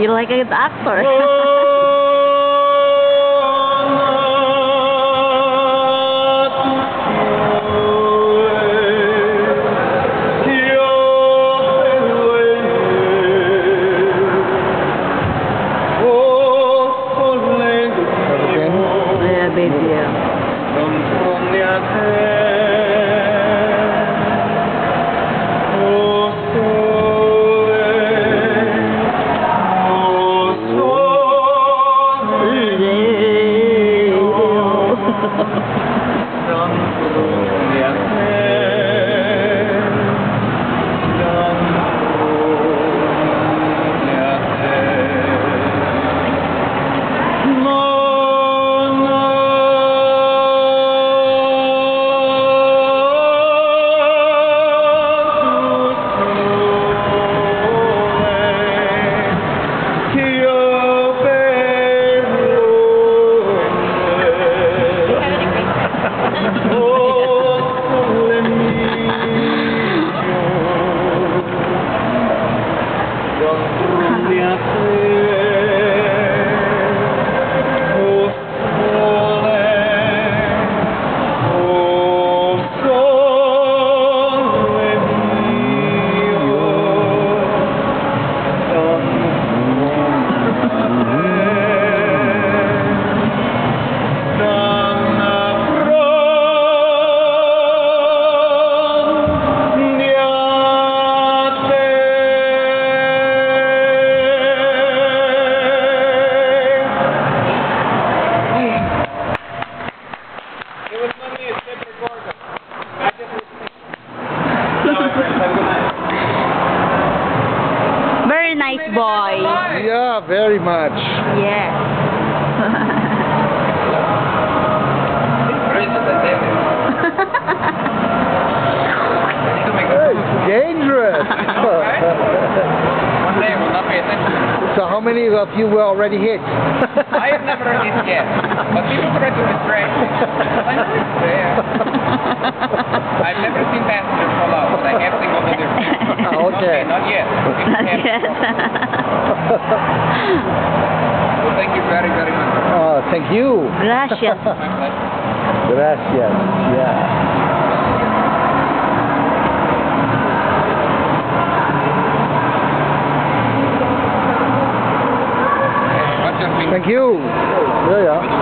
You like a good actor. Very nice boy. Yeah, very much. Yes. Dangerous. One day I will not pay attention. So how many of you were already hit? I have never heard it yet, but people try to distract me. I know it's there. I've never seen passengers fall out, but I have seen one of their Okay. Not yet. Not yet. Well, thank you very, very much. Oh, thank you. Gracias. My pleasure. Gracias. Yeah. Thank you. Yeah, yeah.